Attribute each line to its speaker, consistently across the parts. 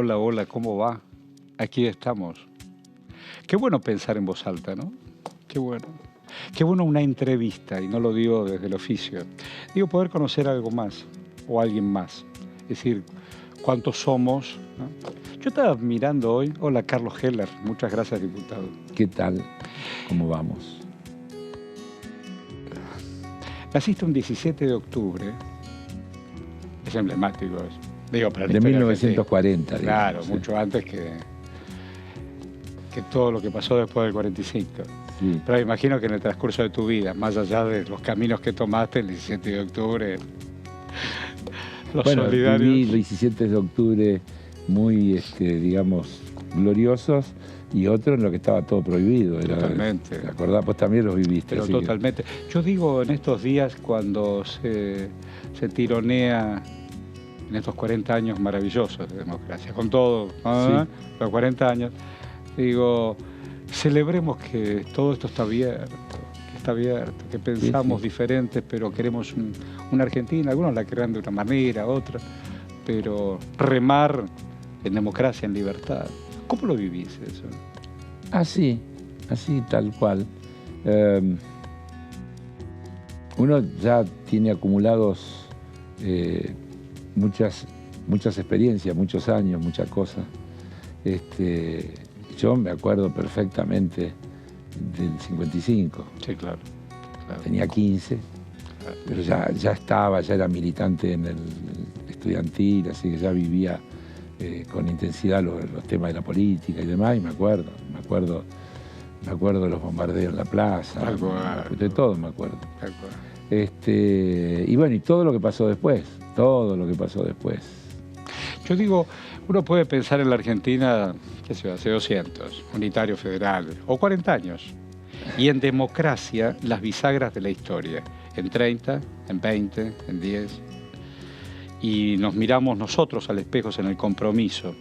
Speaker 1: Hola, hola, ¿cómo va? Aquí estamos. Qué bueno pensar en voz alta, ¿no? Qué bueno. Qué bueno una entrevista, y no lo digo desde el oficio. Digo poder conocer algo más, o alguien más. Es decir, cuántos somos, ¿no? Yo estaba mirando hoy, hola Carlos Heller, muchas gracias diputado.
Speaker 2: ¿Qué tal? ¿Cómo vamos?
Speaker 1: Naciste un 17 de octubre, es emblemático eso. Digo, para la
Speaker 2: De
Speaker 1: historia
Speaker 2: 1940.
Speaker 1: claro,
Speaker 2: digamos,
Speaker 1: mucho antes que todo lo que pasó después del 45.
Speaker 2: Sí.
Speaker 1: Pero imagino que en el transcurso de tu vida, más allá de los caminos que tomaste el 17 de octubre, los
Speaker 2: Bueno,
Speaker 1: solidarios.
Speaker 2: viví el 17 de octubre muy, digamos, gloriosos y otro en lo que estaba todo prohibido.
Speaker 1: Totalmente.
Speaker 2: ¿Te acordás? Vos también los viviste.
Speaker 1: Pero totalmente. Yo digo, en estos días, cuando se tironea en estos 40 años maravillosos de democracia, con todo, ¿no?
Speaker 2: Sí.
Speaker 1: Los 40 años, digo, celebremos que todo esto está abierto, que pensamos diferentes, pero queremos una Argentina, algunos la querrán de una manera, otra, pero remar en democracia, en libertad. ¿Cómo lo vivís eso?
Speaker 2: Así tal cual. Uno ya tiene acumulados muchas experiencias, muchos años, muchas cosas. Yo me acuerdo perfectamente del 55.
Speaker 1: Sí, claro.
Speaker 2: Tenía 15, claro. Pero ya era militante en el estudiantil, así que ya vivía con intensidad los temas de la política y demás, y me acuerdo de los bombardeos en la plaza, de todo me acuerdo. Y bueno, y todo lo que pasó después.
Speaker 1: Yo digo, uno puede pensar en la Argentina, qué sé yo, hace 200, unitario federal, o 40 años, y en democracia las bisagras de la historia, en 30, en 20, en 10, y nos miramos nosotros al espejo en el compromiso.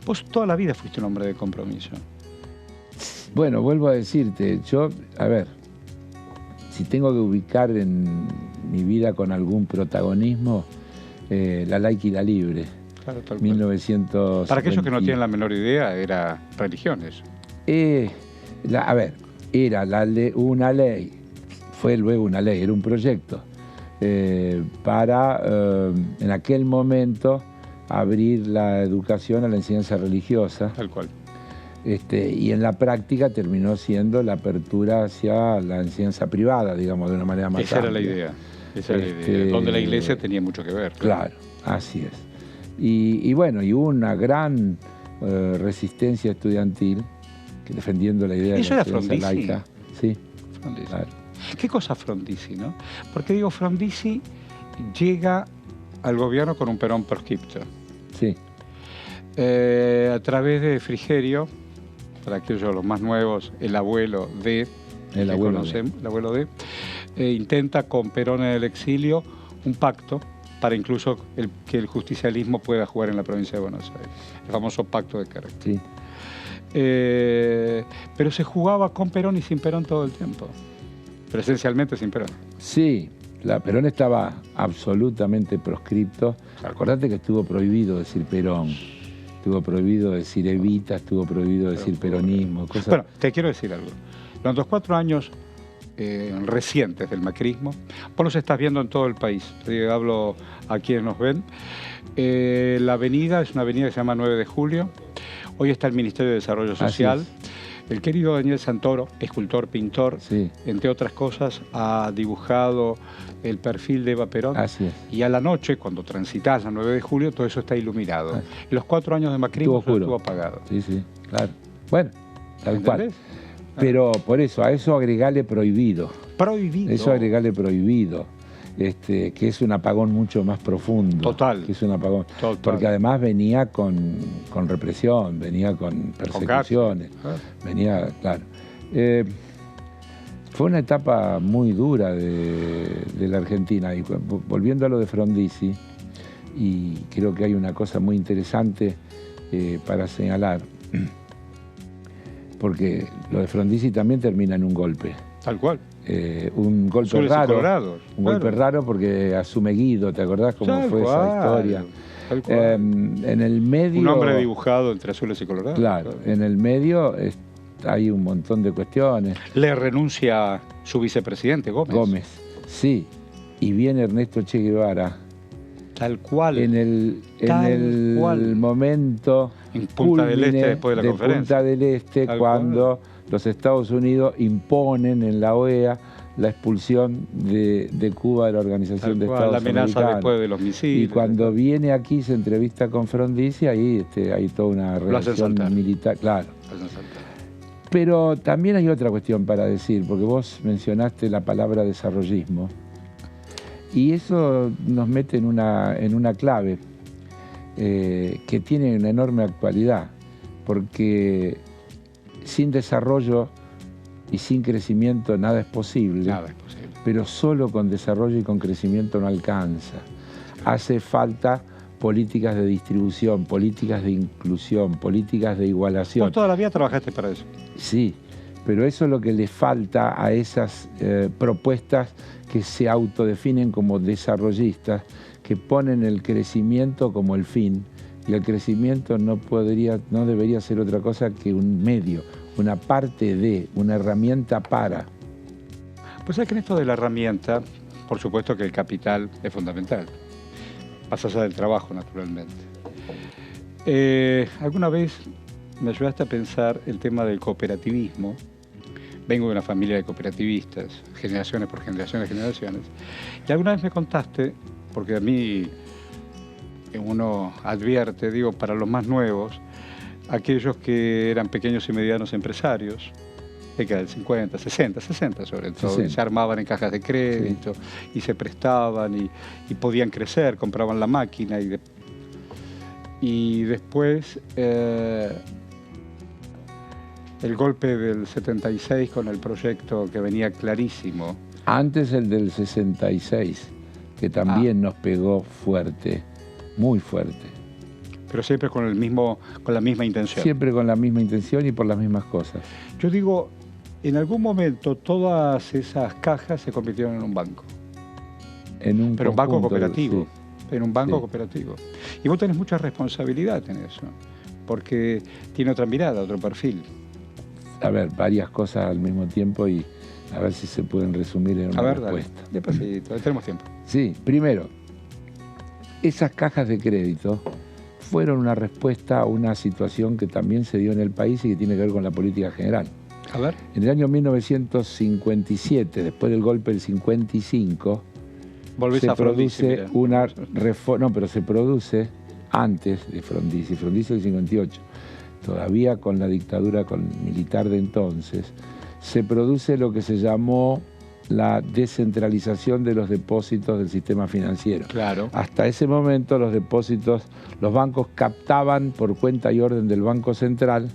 Speaker 1: Vos toda la vida fuiste un hombre de compromiso.
Speaker 2: Bueno, vuelvo a decirte, yo, a ver, si tengo que ubicar en mi vida con algún protagonismo, la laica y la libre.
Speaker 1: Claro, tal cual.
Speaker 2: 1950.
Speaker 1: Para aquellos que no tienen la menor idea, era religiones.
Speaker 2: A ver, era una ley, fue luego una ley, era un proyecto para, en aquel momento, abrir la educación a la enseñanza religiosa.
Speaker 1: Tal cual.
Speaker 2: Y en la práctica terminó siendo la apertura hacia la enseñanza privada, digamos, de una manera más
Speaker 1: Esa era la idea. Donde la iglesia tenía mucho que ver.
Speaker 2: Claro, así es. Y bueno, y hubo una gran resistencia estudiantil defendiendo la idea de la enseñanza laica. Sí,
Speaker 1: Frondizi.
Speaker 2: Claro.
Speaker 1: ¿Qué cosa Frondizi, no? Porque digo, Frondizi llega al gobierno con un Perón proscripto.
Speaker 2: Sí.
Speaker 1: A través de Frigerio, para aquellos los más nuevos, el abuelo de, intenta con Perón en el exilio un pacto para incluso que el justicialismo pueda jugar en la provincia de Buenos Aires, el famoso pacto de Caracas.
Speaker 2: Sí.
Speaker 1: Pero se jugaba con Perón y sin Perón todo el tiempo, pero esencialmente sin Perón.
Speaker 2: Sí, Perón estaba absolutamente proscripto. Acordate que estuvo prohibido decir Perón. Estuvo prohibido decir Evita, estuvo prohibido decir peronismo, cosas...
Speaker 1: Bueno, te quiero decir algo. Durante los 4 años recientes del macrismo, vos los estás viendo en todo el país. Hablo a quienes nos ven. La avenida es una avenida que se llama 9 de Julio. Hoy está el Ministerio de Desarrollo Social. El querido Daniel Santoro, escultor, pintor,
Speaker 2: sí,
Speaker 1: entre otras cosas, ha dibujado el perfil de Eva Perón.
Speaker 2: Así es.
Speaker 1: Y a la noche, cuando transitas a 9 de julio, todo eso está iluminado. En los 4 años de macrismo estuvo apagado.
Speaker 2: Sí, sí, claro. Bueno, tal
Speaker 1: ¿entendés?
Speaker 2: Cual. Pero por eso, a eso agregale prohibido.
Speaker 1: Prohibido.
Speaker 2: Eso agregale prohibido. Que es un apagón mucho más profundo.
Speaker 1: Total.
Speaker 2: Que es un apagón.
Speaker 1: Total.
Speaker 2: Porque además venía con represión, venía con persecuciones. Venía, claro. Fue una etapa muy dura de la Argentina. Y volviendo a lo de Frondizi, y creo que hay una cosa muy interesante para señalar, porque lo de Frondizi también termina en un golpe.
Speaker 1: Tal cual.
Speaker 2: Un golpe raro. Un golpe raro porque asume Guido, ¿te acordás cómo fue esa historia?
Speaker 1: Tal cual.
Speaker 2: En el medio...
Speaker 1: Un hombre dibujado entre azules y colorados.
Speaker 2: Claro, en el medio hay un montón de cuestiones.
Speaker 1: Le renuncia su vicepresidente, Gómez.
Speaker 2: Gómez, sí. Y viene Ernesto Che Guevara.
Speaker 1: Tal cual.
Speaker 2: En el momento
Speaker 1: en Punta del Este, después de la conferencia.
Speaker 2: Punta del Este, cuando los Estados Unidos imponen en la OEA la expulsión de Cuba de la Organización de Estados Americanos.
Speaker 1: La amenaza después de los misiles.
Speaker 2: Y cuando viene aquí, se entrevista con Frondizi, ahí hay toda una relación militar. Claro. Pero también hay otra cuestión para decir, porque vos mencionaste la palabra desarrollismo. Y eso nos mete en una clave que tiene una enorme actualidad, porque sin desarrollo y sin crecimiento nada es posible.
Speaker 1: Nada es posible.
Speaker 2: Pero solo con desarrollo y con crecimiento no alcanza. Hace falta políticas de distribución, políticas de inclusión, políticas de igualación.
Speaker 1: ¿Vos toda la vida trabajaste para eso?
Speaker 2: Sí, pero eso es lo que le falta a esas propuestas que se autodefinen como desarrollistas, que ponen el crecimiento como el fin, y el crecimiento no debería ser otra cosa que un medio, una parte de, una herramienta para.
Speaker 1: Pues es que en esto de la herramienta, por supuesto que el capital es fundamental, más allá del trabajo, naturalmente. Alguna vez me ayudaste a pensar el tema del cooperativismo. Vengo de una familia de cooperativistas, generaciones por generaciones, y alguna vez me contaste, porque a mí uno advierte, digo, para los más nuevos, aquellos que eran pequeños y medianos empresarios, década del 50, 60 sobre todo, 60. Se armaban en cajas de crédito, sí, y se prestaban y podían crecer, compraban la máquina y después el golpe del 76 con el proyecto que venía clarísimo.
Speaker 2: Antes el del 66, que también nos pegó fuerte, muy fuerte.
Speaker 1: Pero siempre con la misma intención.
Speaker 2: Siempre con la misma intención y por las mismas cosas.
Speaker 1: Yo digo, en algún momento todas esas cajas se convirtieron en un banco. Pero un banco cooperativo. Sí. En un banco cooperativo. Y vos tenés mucha responsabilidad en eso, porque tiene otra mirada, otro perfil.
Speaker 2: A ver, varias cosas al mismo tiempo y a ver si se pueden resumir en una respuesta.
Speaker 1: Dale, despacito, tenemos tiempo.
Speaker 2: Sí, primero, esas cajas de crédito fueron una respuesta a una situación que también se dio en el país y que tiene que ver con la política general.
Speaker 1: A ver.
Speaker 2: En el año 1957, después del golpe del 55, se produce una reforma, no, pero se produce antes de Frondizi, Frondizi del 58, todavía con la dictadura militar de entonces, se produce lo que se llamó la descentralización de los depósitos del sistema financiero.
Speaker 1: Claro.
Speaker 2: Hasta ese momento los depósitos, los bancos captaban por cuenta y orden del Banco Central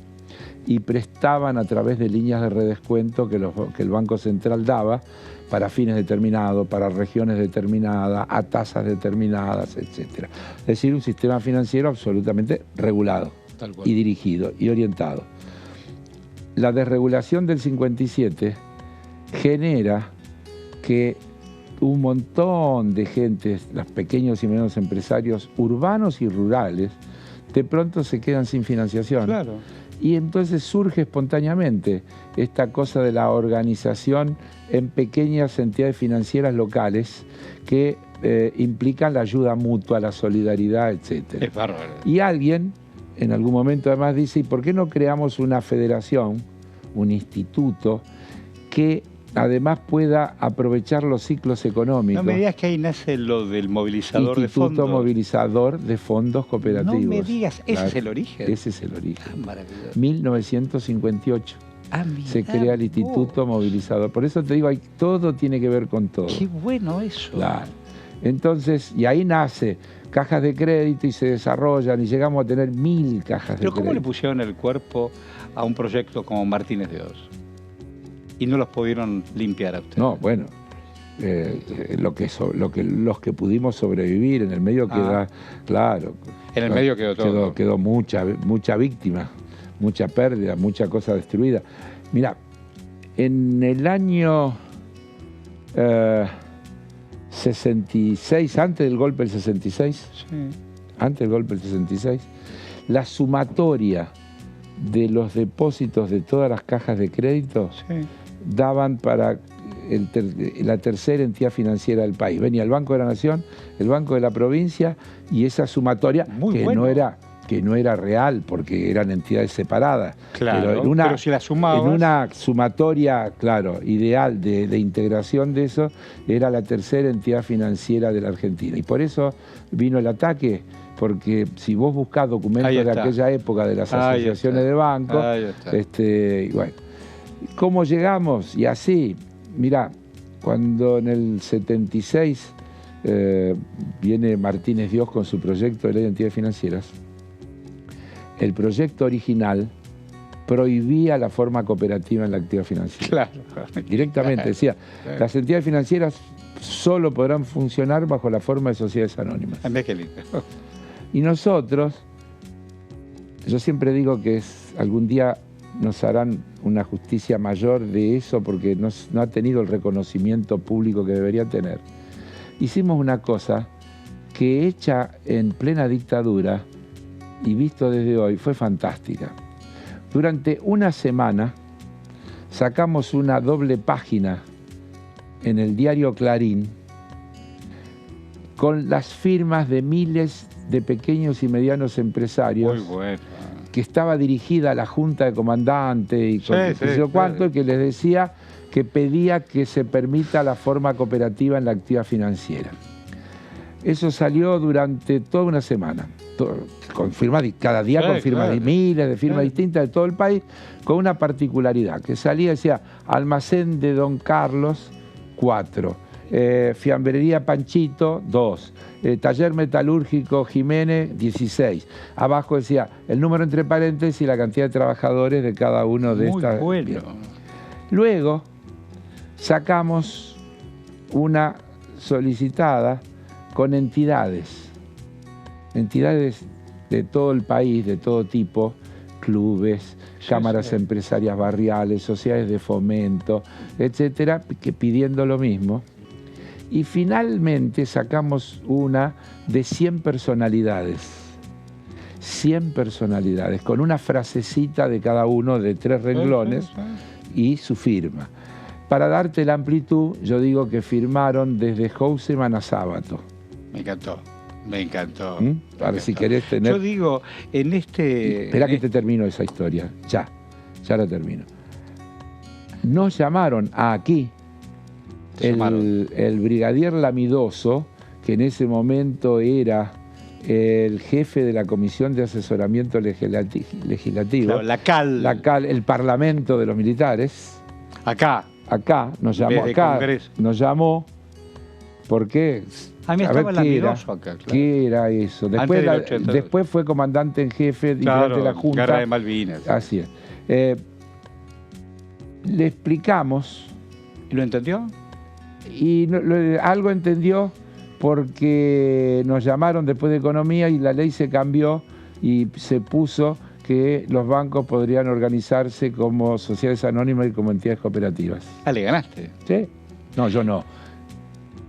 Speaker 2: y prestaban a través de líneas de redescuento que el Banco Central daba para fines determinados, para regiones determinadas, a tasas determinadas, etc. Es decir, un sistema financiero absolutamente regulado y dirigido y orientado. La desregulación del 57 genera que un montón de gente, los pequeños y medianos empresarios urbanos y rurales, de pronto se quedan sin financiación.
Speaker 1: Claro.
Speaker 2: Y entonces surge espontáneamente esta cosa de la organización en pequeñas entidades financieras locales que implican la ayuda mutua, la solidaridad, etc.
Speaker 1: Es bárbaro.
Speaker 2: Y alguien en algún momento además dice, ¿y por qué no creamos una federación, un instituto, que además pueda aprovechar los ciclos económicos?
Speaker 1: No me digas que ahí nace lo del movilizador de fondos.
Speaker 2: Instituto movilizador de fondos cooperativos.
Speaker 1: No me digas, ¿ese es el origen?
Speaker 2: Ese es el origen.
Speaker 1: Ah, maravilloso.
Speaker 2: 1958 se crea el Instituto Movilizador. Por eso te digo, todo tiene que ver con todo.
Speaker 1: Qué bueno eso.
Speaker 2: Claro. Entonces, y ahí nace cajas de crédito y se desarrollan y llegamos a tener 1000 cajas de crédito.
Speaker 1: Pero ¿cómo le pusieron el cuerpo a un proyecto como Martínez de Oz? Y no los pudieron limpiar a ustedes.
Speaker 2: No, bueno, los que pudimos sobrevivir, en el medio queda, claro.
Speaker 1: En el medio quedó todo.
Speaker 2: Quedó mucha víctima, mucha pérdida, mucha cosa destruida. Mira, en el año 66, antes del golpe del 66,
Speaker 1: sí,
Speaker 2: antes del golpe del 66, la sumatoria de los depósitos de todas las cajas de crédito daban para la tercera entidad financiera del país. Venía el Banco de la Nación, el Banco de la Provincia y esa sumatoria que no era real porque eran entidades separadas.
Speaker 1: Claro, pero si la sumabas...
Speaker 2: En una sumatoria, claro, ideal de integración de eso, era la tercera entidad financiera de la Argentina. Y por eso vino el ataque, porque si vos buscás documentos de aquella época de las asociaciones de bancos, y bueno, ¿cómo llegamos? Y así, mirá, cuando en el 76 viene Martínez Dios con su proyecto de ley de entidades financieras, el proyecto original prohibía la forma cooperativa en la actividad financiera. Claro. Directamente decía, las entidades financieras solo podrán funcionar bajo la forma de sociedades anónimas.
Speaker 1: Qué lindo.
Speaker 2: Y nosotros, yo siempre digo que algún día nos harán una justicia mayor de eso porque no ha tenido el reconocimiento público que debería tener. Hicimos una cosa que hecha en plena dictadura y visto desde hoy fue fantástica. Durante una semana sacamos una doble página en el diario Clarín con las firmas de miles de pequeños y medianos empresarios.
Speaker 1: Muy bueno.
Speaker 2: Que estaba dirigida a la Junta de Comandantes y cuánto, que les decía que pedía que se permita la forma cooperativa en la actividad financiera. Eso salió durante toda una semana, cada día con firmas de miles de firmas distintas de todo el país, con una particularidad, que salía, decía, Almacén de Don Carlos, 4, Fiambrería Panchito, 2, Taller Metalúrgico Jiménez, 16. Abajo decía el número entre paréntesis y la cantidad de trabajadores de cada uno de estas.
Speaker 1: Muy bueno.
Speaker 2: Luego sacamos una solicitada con entidades de todo el país, de todo tipo, clubes, cámaras empresarias barriales, sociedades de fomento, etcétera, que pidiendo lo mismo. Y finalmente sacamos una de 100 personalidades. 100 personalidades, con una frasecita de cada uno de 3 renglones y su firma. Para darte la amplitud, yo digo que firmaron desde Houseman a Sábato.
Speaker 1: Me encantó, me encantó.
Speaker 2: Para si querés tener...
Speaker 1: Yo digo, en este...
Speaker 2: Esperá que te termino esa historia, ya la termino. Nos llamaron aquí el brigadier Lamidoso, que en ese momento era el jefe de la Comisión de Asesoramiento Legislativo.
Speaker 1: Claro, la CAL,
Speaker 2: el Parlamento de los Militares.
Speaker 1: Acá
Speaker 2: nos llamó, porque
Speaker 1: a mí estaba Lamidoso acá, claro.
Speaker 2: ¿Qué era eso? Después fue comandante en jefe de la Junta.
Speaker 1: Guerra de Malvinas.
Speaker 2: Así es. Le explicamos.
Speaker 1: ¿Y lo entendió?
Speaker 2: Y algo entendió porque nos llamaron después de Economía y la ley se cambió y se puso que los bancos podrían organizarse como sociedades anónimas y como entidades cooperativas.
Speaker 1: Ah, ¿le ganaste?
Speaker 2: Sí. No, yo no.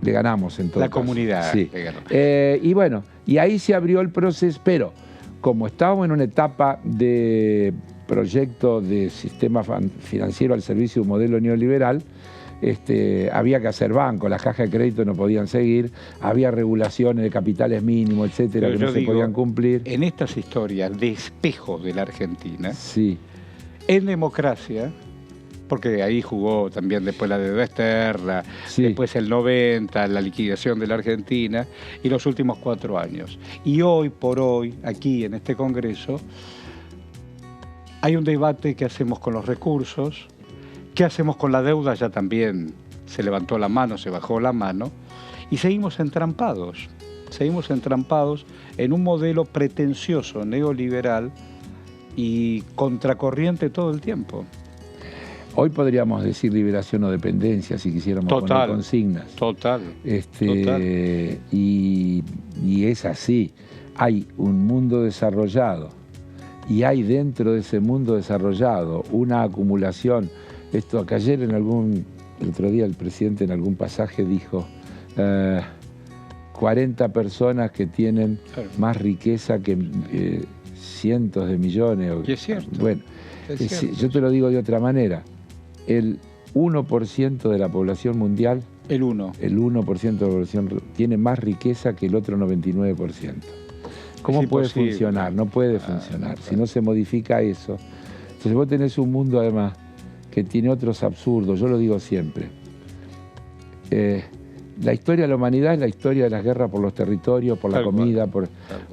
Speaker 2: Le ganamos en todo
Speaker 1: la
Speaker 2: caso.
Speaker 1: Comunidad.
Speaker 2: Sí.
Speaker 1: Le ganó.
Speaker 2: Y bueno, y ahí se abrió el proceso, pero como estábamos en una etapa de proyecto de sistema financiero al servicio de un modelo neoliberal, había que hacer banco, las cajas de crédito no podían seguir, había regulaciones de capitales mínimos, etcétera, que no se podían cumplir.
Speaker 1: En estas historias de espejo de la Argentina,
Speaker 2: sí,
Speaker 1: en democracia, porque ahí jugó también después la deuda externa, después el 90, la liquidación de la Argentina y los últimos 4 años. Y hoy por hoy, aquí en este Congreso, hay un debate que hacemos con los recursos. ¿Qué hacemos con la deuda? Ya también se levantó la mano, se bajó la mano, y seguimos entrampados en un modelo pretencioso, neoliberal y contracorriente todo el tiempo.
Speaker 2: Hoy podríamos decir liberación o dependencia, si quisiéramos poner consignas.
Speaker 1: Total.
Speaker 2: Y es así. Hay un mundo desarrollado y hay dentro de ese mundo desarrollado una acumulación. Esto que ayer el otro día el presidente en algún pasaje dijo, 40 personas que tienen más riqueza que cientos de millones.
Speaker 1: Y es cierto.
Speaker 2: Bueno,
Speaker 1: es cierto.
Speaker 2: Yo te lo digo de otra manera. El 1% de la población mundial,
Speaker 1: el
Speaker 2: 1% de la población tiene más riqueza que el otro 99%. ¿Cómo puede funcionar? No puede funcionar. Si no se modifica eso. Entonces vos tenés un mundo además que tiene otros absurdos. Yo lo digo siempre. La historia de la humanidad es la historia de las guerras por los territorios, por la comida.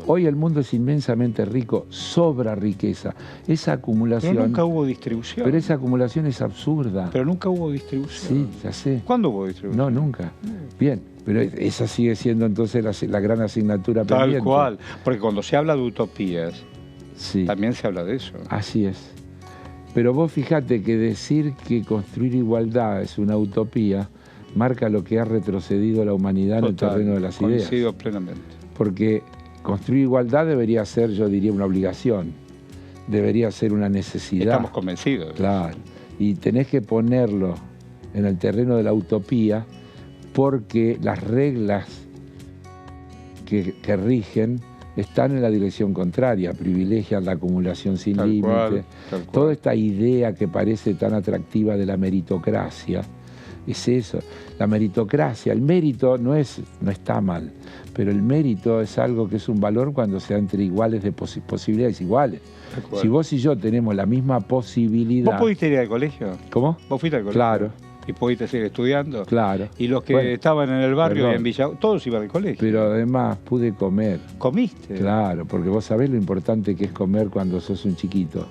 Speaker 2: Hoy el mundo es inmensamente rico, sobra riqueza. Esa acumulación...
Speaker 1: Pero nunca hubo distribución.
Speaker 2: Pero esa acumulación es absurda.
Speaker 1: Pero nunca hubo distribución.
Speaker 2: Sí, ya sé.
Speaker 1: ¿Cuándo hubo distribución?
Speaker 2: No, nunca. Bien, pero esa sigue siendo entonces la gran asignatura pendiente.
Speaker 1: Tal cual, porque cuando se habla de utopías,
Speaker 2: sí,
Speaker 1: también se habla de eso.
Speaker 2: Así es. Pero vos fijate que decir que construir igualdad es una utopía marca lo que ha retrocedido la humanidad en el terreno de las ideas.
Speaker 1: Coincido plenamente.
Speaker 2: Porque construir igualdad debería ser, yo diría, una obligación. Debería ser una necesidad.
Speaker 1: Estamos convencidos.
Speaker 2: Claro. Y tenés que ponerlo en el terreno de la utopía porque las reglas que rigen están en la dirección contraria, privilegian la acumulación sin límite. Toda esta idea que parece tan atractiva de la meritocracia, es eso. La meritocracia, el mérito no está mal, pero el mérito es algo que es un valor cuando sea entre iguales de posibilidades iguales. Si vos y yo tenemos la misma posibilidad...
Speaker 1: ¿Vos pudiste ir al colegio?
Speaker 2: ¿Cómo?
Speaker 1: ¿Vos fuiste al colegio?
Speaker 2: Claro.
Speaker 1: ¿Y pudiste seguir estudiando?
Speaker 2: Claro.
Speaker 1: Y los que estaban en el barrio y en Villa... Todos iban al colegio.
Speaker 2: Pero además pude comer.
Speaker 1: ¿Comiste?
Speaker 2: Claro, porque vos sabés lo importante que es comer cuando sos un chiquito.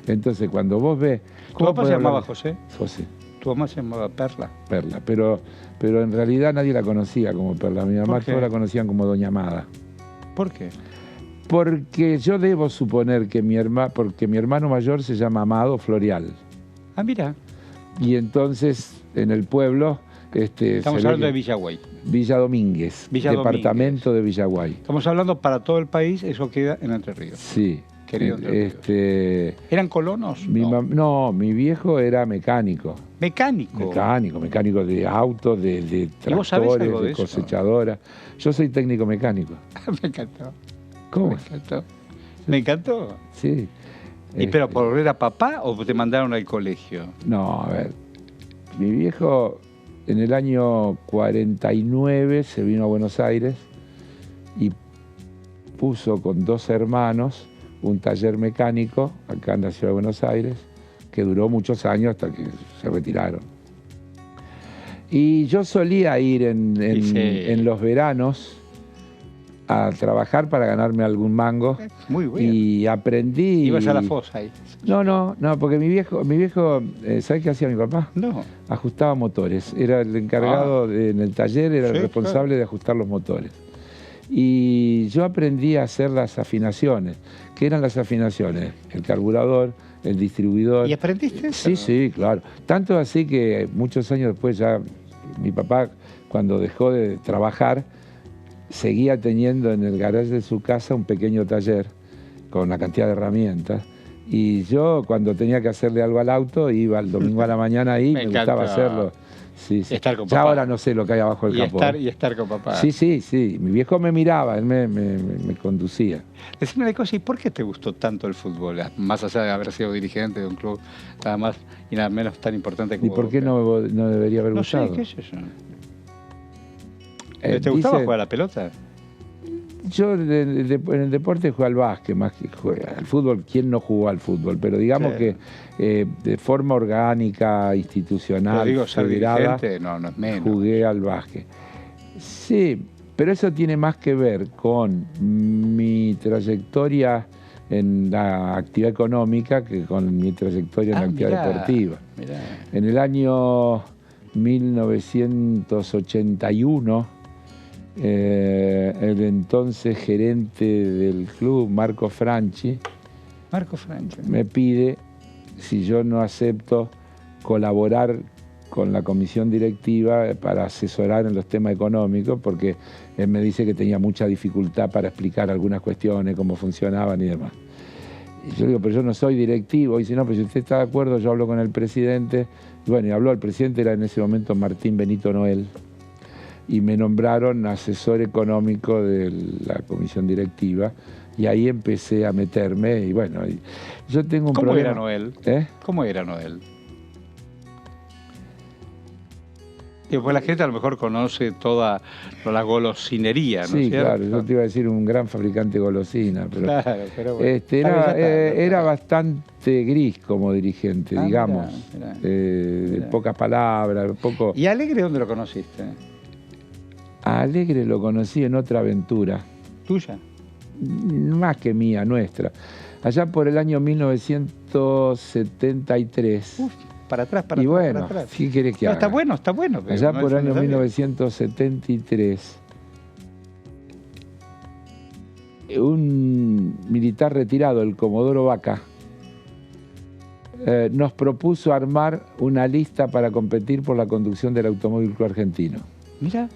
Speaker 2: Entonces, cuando vos ves...
Speaker 1: ¿Tu papá se llamaba José?
Speaker 2: José.
Speaker 1: ¿Tu mamá se llamaba Perla?
Speaker 2: Perla, pero en realidad nadie la conocía como Perla. Mi mamá todos la conocían como Doña Amada.
Speaker 1: ¿Por qué?
Speaker 2: Porque yo debo suponer que mi hermano mayor se llama Amado Florial.
Speaker 1: Ah, mira.
Speaker 2: Y entonces, en el pueblo...
Speaker 1: Estamos hablando de Villaguay.
Speaker 2: Villa Domínguez, departamento de Villaguay.
Speaker 1: Estamos hablando para todo el país, eso queda en Entre Ríos.
Speaker 2: Sí.
Speaker 1: Querido ¿Eran colonos?
Speaker 2: No, mi viejo era mecánico.
Speaker 1: ¿Mecánico?
Speaker 2: Mecánico de autos, de tractores, de cosechadoras. Yo soy técnico mecánico.
Speaker 1: Me encantó.
Speaker 2: ¿Cómo?
Speaker 1: Me encantó. ¿Me encantó?
Speaker 2: Sí.
Speaker 1: ¿Y pero por ver a papá o te mandaron al colegio?
Speaker 2: No, a ver. Mi viejo en el año 49 se vino a Buenos Aires y puso con 2 hermanos un taller mecánico acá en la ciudad de Buenos Aires, que duró muchos años hasta que se retiraron. Y yo solía ir en los veranos a trabajar para ganarme algún mango.
Speaker 1: Muy bueno.
Speaker 2: Y aprendí...
Speaker 1: ¿Ibas a la fosa ahí?
Speaker 2: No, porque mi viejo, ¿sabés qué hacía mi papá?
Speaker 1: No.
Speaker 2: Ajustaba motores. Era el encargado en el taller, era el responsable de ajustar los motores. Y yo aprendí a hacer las afinaciones. ¿Qué eran las afinaciones? El carburador, el distribuidor.
Speaker 1: ¿Y aprendiste eso?
Speaker 2: Sí, claro. Tanto así que muchos años después ya mi papá, cuando dejó de trabajar, seguía teniendo en el garaje de su casa un pequeño taller con una cantidad de herramientas. Y yo, cuando tenía que hacerle algo al auto, iba el domingo a la mañana ahí, me gustaba hacerlo. Sí.
Speaker 1: Estar con
Speaker 2: ya
Speaker 1: papá.
Speaker 2: Ahora no sé lo que hay abajo del capó.
Speaker 1: Y estar con papá.
Speaker 2: Sí. Mi viejo me miraba, él me conducía.
Speaker 1: Decime una cosa, ¿y por qué te gustó tanto el fútbol? Más allá de haber sido dirigente de un club nada más y nada menos tan importante como
Speaker 2: ¿Y por qué no debería haber gustado?
Speaker 1: No sé, ¿qué es eso? ¿Te gustaba jugar a la pelota?
Speaker 2: Yo en el deporte jugué al básquet más que al fútbol. ¿Quién no jugó al fútbol? Pero digamos que de forma orgánica, institucional, federada,
Speaker 1: no es menos.
Speaker 2: Jugué al básquet. Sí, pero eso tiene más que ver con mi trayectoria en la actividad económica que con mi trayectoria en la actividad deportiva.
Speaker 1: Mirá.
Speaker 2: En el año 1981, el entonces gerente del club, Marco Franchi, me pide si yo no acepto colaborar con la comisión directiva para asesorar en los temas económicos, porque él me dice que tenía mucha dificultad para explicar algunas cuestiones, cómo funcionaban y demás. Y yo digo, pero yo no soy directivo. Y dice, no, pero si usted está de acuerdo, yo hablo con el presidente. Y bueno, y habló el presidente, era en ese momento Martín Benito Noel. y me nombraron asesor económico de la comisión directiva, y ahí empecé a meterme, y bueno, yo tengo un
Speaker 1: ¿Cómo
Speaker 2: problema.
Speaker 1: era Noel? ¿Cómo era Noel? Y pues la gente a lo mejor conoce toda la golosinería, ¿no es
Speaker 2: Sí,
Speaker 1: cierto?
Speaker 2: claro, yo te iba a decir un gran fabricante de golosinas, pero,
Speaker 1: claro, pero bueno.
Speaker 2: era bastante gris como dirigente, digamos,
Speaker 1: mirá.
Speaker 2: pocas palabras, poco...
Speaker 1: ¿Y Alegre dónde lo conociste?
Speaker 2: A Alegre lo conocí en otra aventura.
Speaker 1: ¿Tuya?
Speaker 2: Más que mía, nuestra. Allá por el año 1973.
Speaker 1: Uf, para atrás,
Speaker 2: y bueno, ¿qué querés que haga?
Speaker 1: Está bueno. Pero
Speaker 2: allá
Speaker 1: no
Speaker 2: por el año
Speaker 1: necesario.
Speaker 2: 1973, un militar retirado, el Comodoro Vaca, nos propuso armar una lista para competir por la conducción del Automóvil Club Argentino.
Speaker 1: Mira.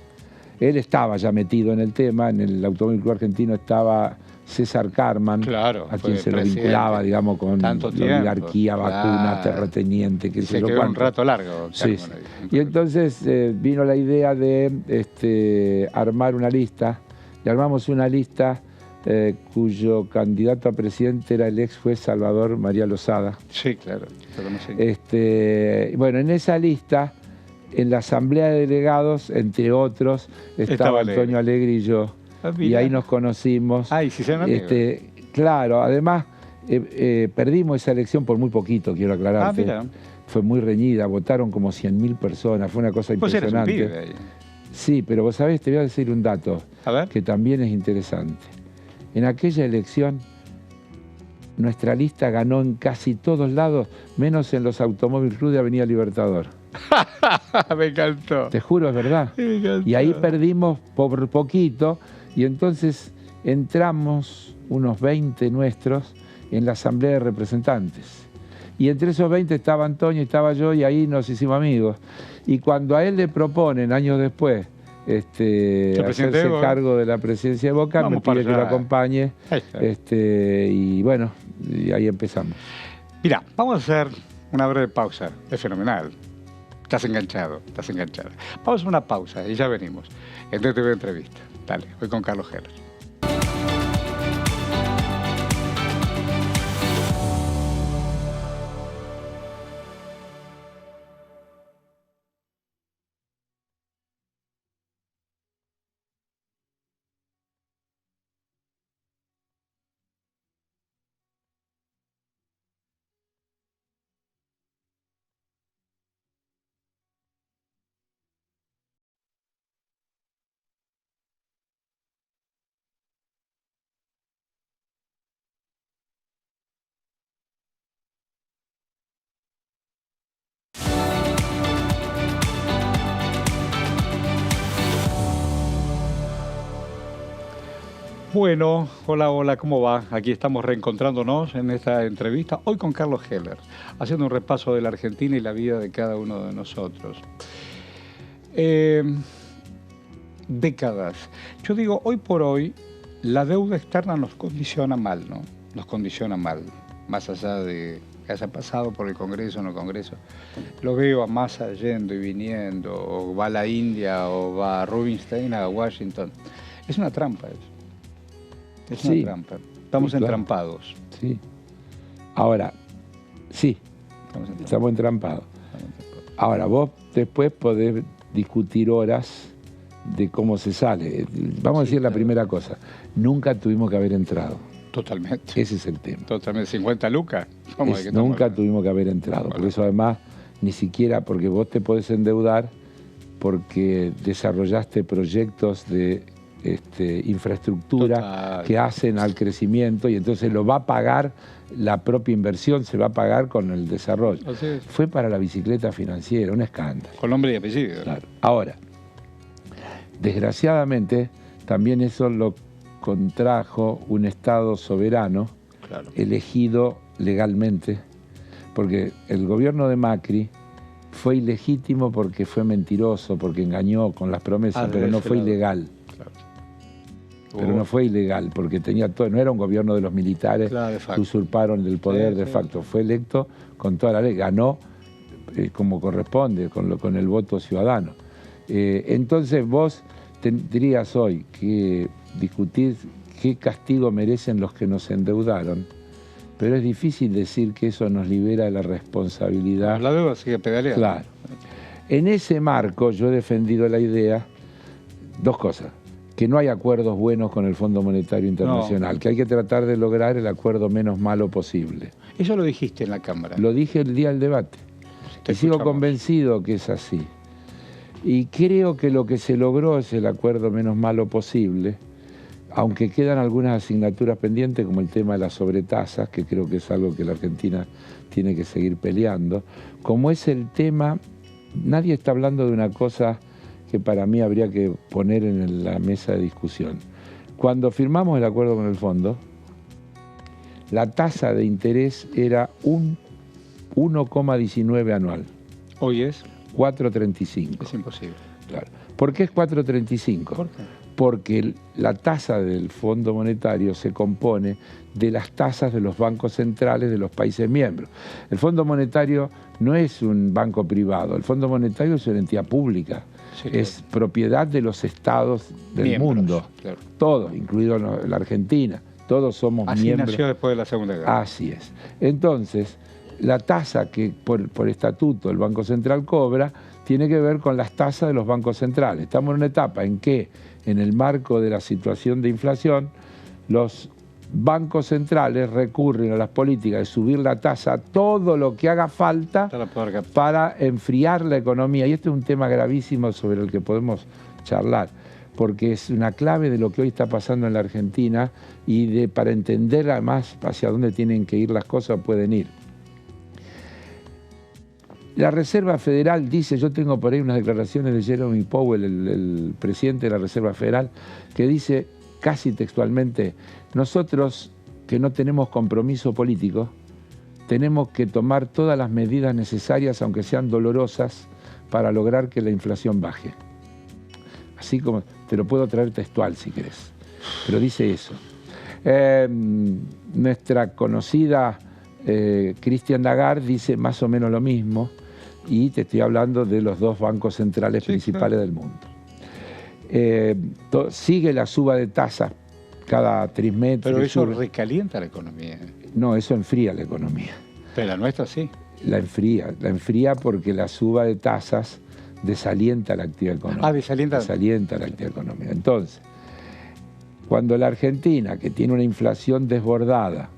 Speaker 2: Él estaba ya metido en el tema, en el Automóvil Club Argentino estaba César Carman,
Speaker 1: claro,
Speaker 2: a quien se lo vinculaba, digamos, con la oligarquía, vacuna, terrateniente, que
Speaker 1: se quedó un rato largo.
Speaker 2: Sí, sí. Y entonces vino la idea de armar una lista, y armamos una lista cuyo candidato a presidente era el ex juez Salvador María Lozada.
Speaker 1: Sí, claro, lo conocí.
Speaker 2: Bueno, en esa lista, en la asamblea de delegados, entre otros, estaba Antonio Alegre y yo. Y ahí nos conocimos.
Speaker 1: Y si se
Speaker 2: claro, además perdimos esa elección por muy poquito, quiero aclararte.
Speaker 1: Mira.
Speaker 2: Fue muy reñida, votaron como 100.000 personas, fue una cosa impresionante.
Speaker 1: Eras un pibe ahí.
Speaker 2: Sí, pero vos sabés, te voy a decir un dato que también es interesante. En aquella elección, nuestra lista ganó en casi todos lados, menos en los Automóvil Club de Avenida Libertador.
Speaker 1: Me encantó.
Speaker 2: Te juro, es verdad.
Speaker 1: Me encantó.
Speaker 2: Y ahí perdimos por poquito, y entonces entramos unos 20 nuestros en la Asamblea de Representantes. Y entre esos 20 estaba Antonio, estaba yo, y ahí nos hicimos amigos. Y cuando a él le proponen, años después, hacerse cargo de la presidencia de Boca, me pide que lo acompañe. Y bueno, y ahí empezamos.
Speaker 1: Mira, vamos a hacer una breve pausa. Es fenomenal. Estás enganchado, estás enganchada. Vamos a una pausa y ya venimos. En DTV Entrevista. Dale, voy con Carlos Heller. Bueno, hola, ¿cómo va? Aquí estamos reencontrándonos en esta entrevista, hoy con Carlos Heller, haciendo un repaso de la Argentina y la vida de cada uno de nosotros. Décadas. Yo digo, hoy por hoy, la deuda externa nos condiciona mal, ¿no? Nos condiciona mal, más allá de que haya pasado por el Congreso o no Congreso. Lo veo a Massa yendo y viniendo, o va a la India, o va a Rubinstein a Washington. Es una trampa eso. Es una trampa. Estamos entrampados.
Speaker 2: Sí. Ahora, sí, estamos entrampados. Ahora, vos después podés discutir horas de cómo se sale. Vamos a decir la primera cosa. Nunca tuvimos que haber entrado.
Speaker 1: Totalmente.
Speaker 2: Ese es el tema.
Speaker 1: Totalmente. 50 lucas.
Speaker 2: Nunca tuvimos que haber entrado. Por eso además, ni siquiera porque vos te podés endeudar porque desarrollaste proyectos de infraestructura que hacen al crecimiento, y entonces lo va a pagar la propia inversión, se va a pagar con el desarrollo. Fue para la bicicleta financiera, un escándalo.
Speaker 1: Con nombre y apellido.
Speaker 2: Claro. Ahora, desgraciadamente, también eso lo contrajo un Estado soberano, elegido legalmente, porque el gobierno de Macri fue ilegítimo porque fue mentiroso, porque engañó con las promesas, pero no fue ilegal. Pero no fue ilegal, porque tenía todo, no era un gobierno de los militares que usurparon el poder de facto. Fue electo con toda la ley, ganó como corresponde, con el voto ciudadano. Entonces vos tendrías hoy que discutir qué castigo merecen los que nos endeudaron, pero es difícil decir que eso nos libera de la responsabilidad.
Speaker 1: La deuda sigue pedaleando.
Speaker 2: Claro. En ese marco yo he defendido la idea, dos cosas, que no hay acuerdos buenos con el Fondo Monetario Internacional, que hay que tratar de lograr el acuerdo menos malo posible.
Speaker 1: Eso lo dijiste en la Cámara.
Speaker 2: Lo dije el día del debate. Y sigo convencido que es así. Y creo que lo que se logró es el acuerdo menos malo posible, aunque quedan algunas asignaturas pendientes, como el tema de las sobretasas, que creo que es algo que la Argentina tiene que seguir peleando, como es el tema, nadie está hablando de una cosa que para mí habría que poner en la mesa de discusión. Cuando firmamos el acuerdo con el fondo, la tasa de interés era un 1,19 anual.
Speaker 1: Hoy es
Speaker 2: 4,35.
Speaker 1: Es imposible.
Speaker 2: Claro. ¿Por qué es 4,35?
Speaker 1: ¿Por qué?
Speaker 2: Porque la tasa del Fondo Monetario se compone de las tasas de los bancos centrales de los países miembros. El Fondo Monetario no es un banco privado, el Fondo Monetario es una entidad pública, sí, es propiedad de los estados del mundo, claro. Todos, incluido la Argentina, todos somos miembros. Así
Speaker 1: nació después de la Segunda Guerra.
Speaker 2: Así es. Entonces, la tasa que por estatuto el Banco Central cobra tiene que ver con las tasas de los bancos centrales. Estamos en una etapa en que, en el marco de la situación de inflación, los bancos centrales recurren a las políticas de subir la tasa todo lo que haga falta para enfriar la economía. Y este es un tema gravísimo sobre el que podemos charlar, porque es una clave de lo que hoy está pasando en la Argentina y para entender además hacia dónde tienen que ir las cosas, pueden ir. La Reserva Federal dice, yo tengo por ahí unas declaraciones de Jerome Powell, el presidente de la Reserva Federal, que dice casi textualmente, nosotros que no tenemos compromiso político, tenemos que tomar todas las medidas necesarias, aunque sean dolorosas, para lograr que la inflación baje. Así como, te lo puedo traer textual si querés, pero dice eso. Nuestra conocida Christine Lagarde dice más o menos lo mismo, y te estoy hablando de los dos bancos centrales principales del mundo. Sigue la suba de tasas cada trimestre.
Speaker 1: Pero eso recalienta la economía.
Speaker 2: No, eso enfría la economía.
Speaker 1: Pero la nuestra sí.
Speaker 2: La enfría porque la suba de tasas desalienta la actividad económica. Desalienta la actividad económica. Entonces, cuando la Argentina, que tiene una inflación desbordada,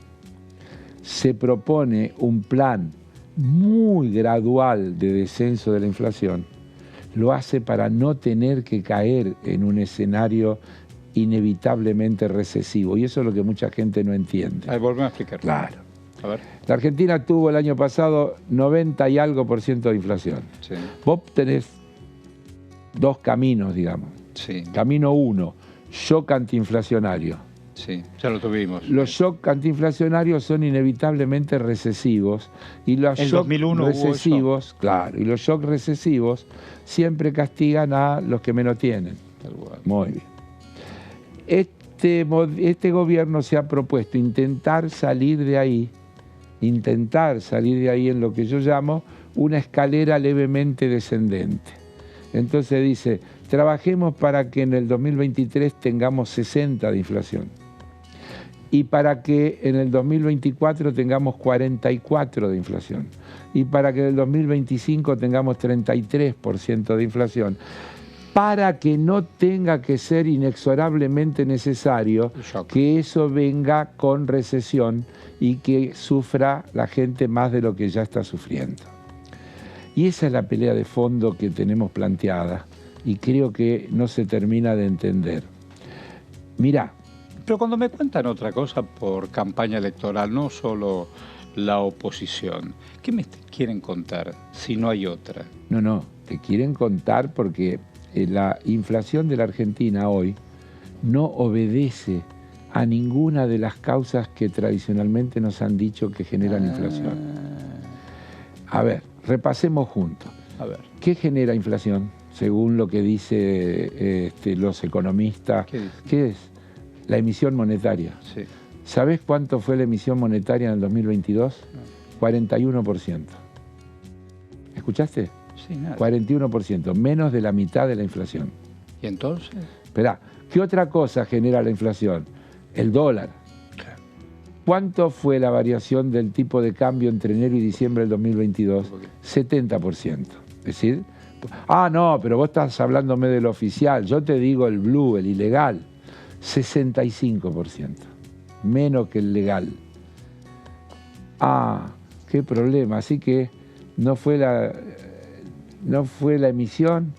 Speaker 2: se propone un plan muy gradual de descenso de la inflación, lo hace para no tener que caer en un escenario inevitablemente recesivo. Y eso es lo que mucha gente no entiende.
Speaker 1: Volvemos a explicar.
Speaker 2: Claro.
Speaker 1: A ver.
Speaker 2: La Argentina tuvo el año pasado 90 y algo % de inflación.
Speaker 1: Sí.
Speaker 2: Vos tenés dos caminos, digamos.
Speaker 1: Sí.
Speaker 2: Camino 1, shock antiinflacionario.
Speaker 1: Sí, ya lo tuvimos.
Speaker 2: Los shocks antiinflacionarios son inevitablemente recesivos y los shocks recesivos, claro, y los shocks recesivos siempre castigan a los que menos tienen. Muy bien. Este gobierno se ha propuesto intentar salir de ahí en lo que yo llamo una escalera levemente descendente. Entonces dice, trabajemos para que en el 2023 tengamos 60 de inflación. Y para que en el 2024 tengamos 44 de inflación. Y para que en el 2025 tengamos 33% de inflación. Para que no tenga que ser inexorablemente necesario que eso venga con recesión y que sufra la gente más de lo que ya está sufriendo. Y esa es la pelea de fondo que tenemos planteada y creo que no se termina de entender. Mirá.
Speaker 1: Pero cuando me cuentan otra cosa por campaña electoral, no solo la oposición, ¿qué me quieren contar si no hay otra?
Speaker 2: No, te quieren contar porque la inflación de la Argentina hoy no obedece a ninguna de las causas que tradicionalmente nos han dicho que generan inflación. A ver, repasemos juntos.
Speaker 1: A ver.
Speaker 2: ¿Qué genera inflación? Según lo que dicen los economistas. ¿Qué es? La emisión monetaria.
Speaker 1: Sí.
Speaker 2: ¿Sabés cuánto fue la emisión monetaria en el 2022? No. 41%. ¿Escuchaste?
Speaker 1: Sí, nada.
Speaker 2: 41%, menos de la mitad de la inflación.
Speaker 1: ¿Y entonces?
Speaker 2: Esperá, ¿qué otra cosa genera la inflación? El dólar. ¿Cuánto fue la variación del tipo de cambio entre enero y diciembre del 2022? 70%. Es decir, no, pero vos estás hablándome del oficial. Yo te digo el blue, el ilegal. 65%. Menos que el legal. Qué problema. Así que no fue la emisión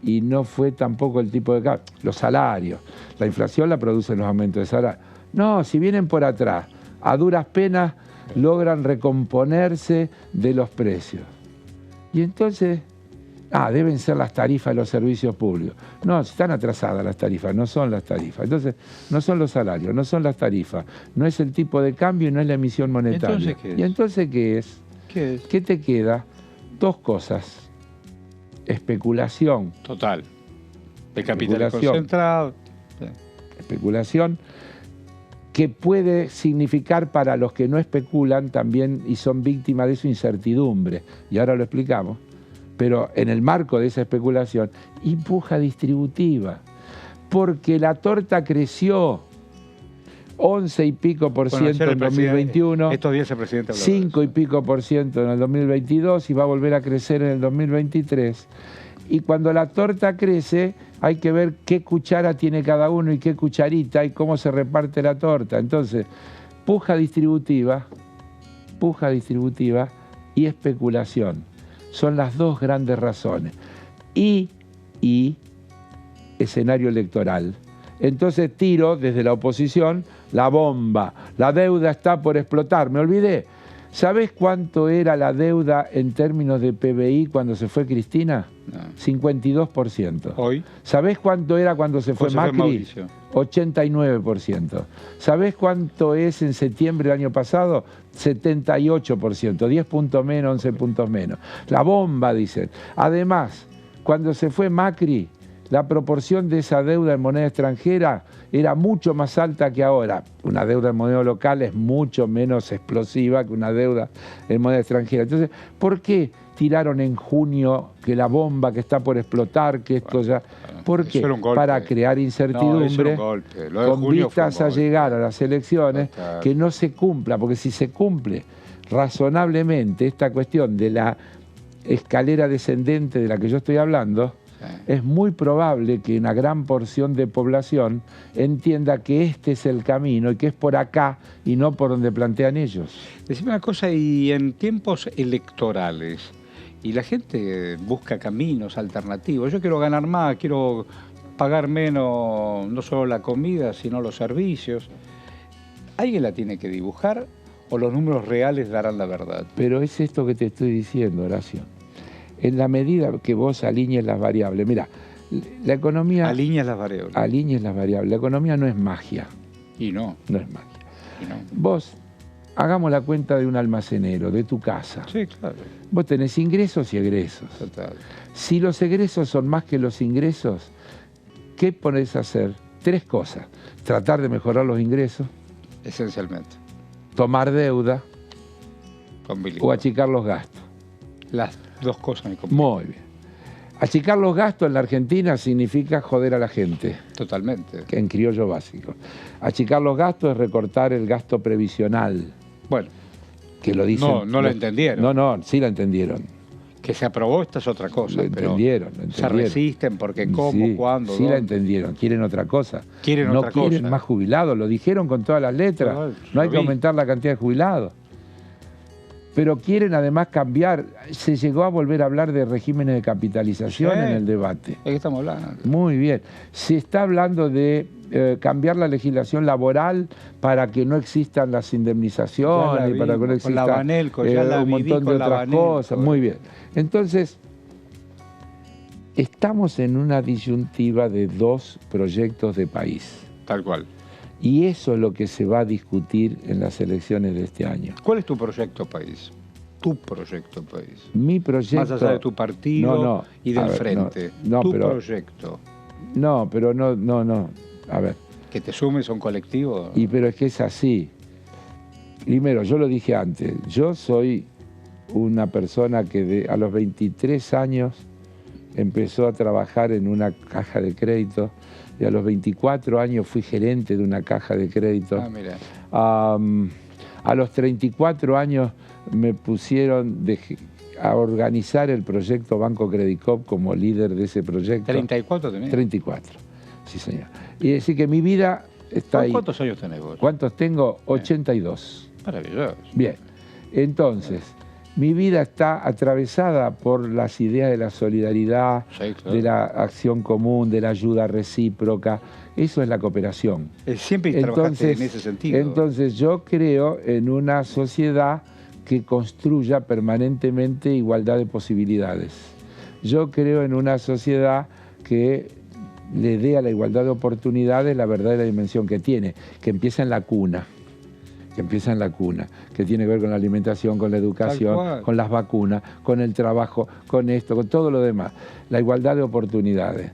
Speaker 2: y no fue tampoco el tipo de cambio. Los salarios. La inflación la producen los aumentos de salario. No, si vienen por atrás, a duras penas logran recomponerse de los precios. Y entonces, deben ser las tarifas de los servicios públicos. No, están atrasadas las tarifas, no son las tarifas. Entonces, no son los salarios, no son las tarifas, no es el tipo de cambio y no es la emisión monetaria.
Speaker 1: ¿Entonces qué es?
Speaker 2: ¿Y entonces qué es?
Speaker 1: ¿Qué es?
Speaker 2: ¿Qué te queda? Dos cosas. Especulación.
Speaker 1: Total. El capital
Speaker 2: Especulación.
Speaker 1: concentrado. Sí.
Speaker 2: Especulación que puede significar para los que no especulan también y son víctimas de su incertidumbre. Y ahora lo explicamos. Pero en el marco de esa especulación, y puja distributiva. Porque la torta creció 11 y pico por ciento en 2021.
Speaker 1: Estos días el presidente habló
Speaker 2: 5 y pico por ciento en el 2022 y va a volver a crecer en el 2023. Y cuando la torta crece, hay que ver qué cuchara tiene cada uno y qué cucharita y cómo se reparte la torta. Entonces, puja distributiva y especulación. Son las dos grandes razones. Y escenario electoral. Entonces tiro desde la oposición la bomba. La deuda está por explotar. Me olvidé. ¿Sabés cuánto era la deuda en términos de PBI cuando se fue Cristina?
Speaker 1: No.
Speaker 2: 52%.
Speaker 1: Hoy.
Speaker 2: ¿Sabés cuánto era cuando se fue Macri?
Speaker 1: Mauricio.
Speaker 2: 89%. ¿Sabés cuánto es en septiembre del año pasado? 78%, 10 puntos menos, 11 puntos menos. La bomba, dicen. Además, cuando se fue Macri, la proporción de esa deuda en moneda extranjera era mucho más alta que ahora. Una deuda en moneda local es mucho menos explosiva que una deuda en moneda extranjera. Entonces, ¿por qué tiraron en junio que la bomba que está por explotar, que esto ya... ¿Por qué? Para crear incertidumbre, con vistas a llegar a las elecciones, que no se cumpla, porque si se cumple razonablemente esta cuestión de la escalera descendente de la que yo estoy hablando, es muy probable que una gran porción de población entienda que este es el camino y que es por acá y no por donde plantean ellos.
Speaker 1: Decime una cosa, y en tiempos electorales, y la gente busca caminos alternativos. Yo quiero ganar más, quiero pagar menos, no solo la comida, sino los servicios. ¿Alguien la tiene que dibujar o los números reales darán la verdad?
Speaker 2: Pero es esto que te estoy diciendo, Horacio. En la medida que vos alinees las variables. Mira, la economía...
Speaker 1: Alineas las variables.
Speaker 2: Alinees las variables. La economía no es magia.
Speaker 1: Y no.
Speaker 2: No es magia.
Speaker 1: Y no.
Speaker 2: Vos, hagamos la cuenta de un almacenero, de tu casa.
Speaker 1: Sí, claro.
Speaker 2: Vos tenés ingresos y egresos.
Speaker 1: Total.
Speaker 2: Si los egresos son más que los ingresos, ¿qué podés hacer? 3 cosas. Tratar de mejorar los ingresos.
Speaker 1: Esencialmente.
Speaker 2: Tomar deuda. O achicar los gastos.
Speaker 1: Las dos cosas me complican.
Speaker 2: Muy bien. Achicar los gastos en la Argentina significa joder a la gente.
Speaker 1: Totalmente.
Speaker 2: En criollo básico. Achicar los gastos es recortar el gasto previsional.
Speaker 1: Bueno.
Speaker 2: Que lo dicen.
Speaker 1: No lo entendieron.
Speaker 2: No, sí la entendieron.
Speaker 1: Que se aprobó, esta es otra cosa.
Speaker 2: Lo entendieron.
Speaker 1: Se resisten porque cómo,
Speaker 2: sí,
Speaker 1: cuándo.
Speaker 2: Sí,
Speaker 1: dónde.
Speaker 2: la entendieron. Quieren otra cosa.
Speaker 1: No
Speaker 2: quieren más jubilados. Lo dijeron con todas las letras. No hay que aumentar la cantidad de jubilados. Pero quieren además cambiar. Se llegó a volver a hablar de regímenes de capitalización en el debate.
Speaker 1: ¿De qué estamos hablando?
Speaker 2: Muy bien. Se está hablando de cambiar la legislación laboral para que no existan las indemnizaciones, y para que no exista un montón de otras cosas. Muy bien. Entonces, estamos en una disyuntiva de 2 proyectos de país.
Speaker 1: Tal cual.
Speaker 2: Y eso es lo que se va a discutir en las elecciones de este año.
Speaker 1: ¿Cuál es tu proyecto país? Tu proyecto país.
Speaker 2: Mi proyecto...
Speaker 1: Más allá de tu partido y del frente. Tu proyecto.
Speaker 2: No, pero no. A ver.
Speaker 1: ¿Que te sumes a un colectivo?
Speaker 2: Pero es que es así. Primero, yo lo dije antes, yo soy una persona que a los 23 años empezó a trabajar en una caja de crédito y a los 24 años fui gerente de una caja de crédito.
Speaker 1: Ah, mira.
Speaker 2: A los 34 años me pusieron a organizar el proyecto Banco Credicop como líder de ese proyecto.
Speaker 1: ¿34 tenés?
Speaker 2: 34, sí señor. Y decir que mi vida está ahí.
Speaker 1: ¿Cuántos años tenés vos?
Speaker 2: ¿Cuántos tengo? 82.
Speaker 1: Maravilloso.
Speaker 2: Bien, entonces, mi vida está atravesada por las ideas de la solidaridad,
Speaker 1: Sí, claro.
Speaker 2: de la acción común, de la ayuda recíproca. Eso es la cooperación.
Speaker 1: Siempre trabajaste en ese sentido.
Speaker 2: Entonces yo creo en una sociedad que construya permanentemente igualdad de posibilidades. Yo creo en una sociedad que le dé a la igualdad de oportunidades la verdadera dimensión que tiene, que empieza en la cuna. Que tiene que ver con la alimentación, con la educación, con las vacunas, con el trabajo, con esto, con todo lo demás. La igualdad de oportunidades.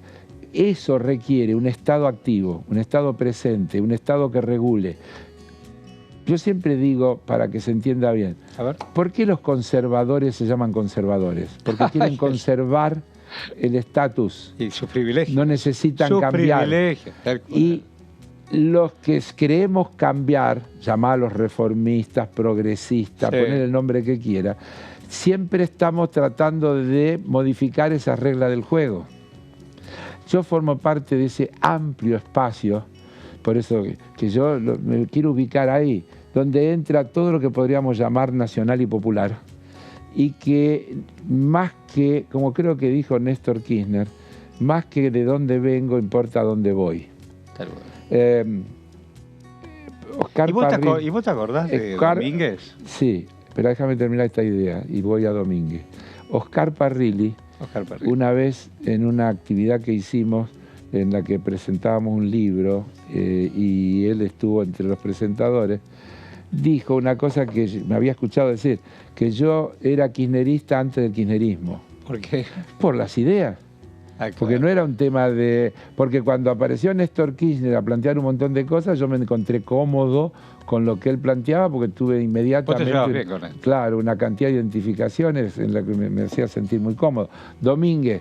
Speaker 2: Eso requiere un Estado activo, un Estado presente, un Estado que regule. Yo siempre digo, para que se entienda bien,
Speaker 1: A ver.
Speaker 2: ¿por qué los conservadores se llaman conservadores? Porque quieren conservar el estatus.
Speaker 1: Y sus privilegios.
Speaker 2: No necesitan
Speaker 1: sus
Speaker 2: cambiar.
Speaker 1: Privilegios.
Speaker 2: Y los que creemos cambiar, llamarlos reformistas, progresistas,
Speaker 1: Sí.
Speaker 2: poner el nombre que quiera, siempre estamos tratando de modificar esas reglas del juego. Yo formo parte de ese amplio espacio, por eso que yo me quiero ubicar ahí, donde entra todo lo que podríamos llamar nacional y popular, y que más que, como creo que dijo Néstor Kirchner, más que de dónde vengo, importa a dónde voy.
Speaker 1: Tal cual.
Speaker 2: Oscar
Speaker 1: ¿Y
Speaker 2: Parrilli,
Speaker 1: vos te acordás de
Speaker 2: Oscar-
Speaker 1: Domínguez?
Speaker 2: Sí, pero déjame terminar esta idea y voy a Domínguez. Oscar Parrilli,
Speaker 1: Oscar Parrilli.
Speaker 2: una vez en una actividad que hicimos en la que presentábamos un libro y él estuvo entre los presentadores, dijo una cosa que me había escuchado decir, que yo era kirchnerista antes del kirchnerismo.
Speaker 1: ¿Por qué?
Speaker 2: Por las ideas.
Speaker 1: Ah, claro.
Speaker 2: Porque no era un tema de... Porque cuando apareció Néstor Kirchner a plantear un montón de cosas, yo me encontré cómodo con lo que él planteaba porque tuve
Speaker 1: Vos te
Speaker 2: inmediatamente...
Speaker 1: llevabas bien con él.
Speaker 2: Claro, una cantidad de identificaciones en la que me hacía sentir muy cómodo. Domínguez,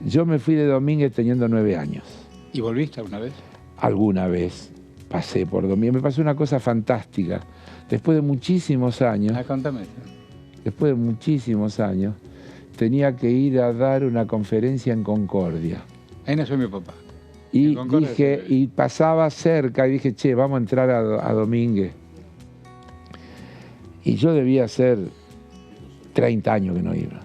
Speaker 2: yo me fui de Domínguez teniendo 9 años.
Speaker 1: ¿Y volviste alguna vez?
Speaker 2: Alguna vez pasé por Domínguez. Me pasó una cosa fantástica. Después de muchísimos años,
Speaker 1: Contame.
Speaker 2: tenía que ir a dar una conferencia en Concordia.
Speaker 1: Ahí nació mi papá.
Speaker 2: Y
Speaker 1: En Concordia,
Speaker 2: dije,
Speaker 1: sí.
Speaker 2: y pasaba cerca y dije, che, vamos a entrar a Domínguez. Y yo debía ser 30 años que no iba.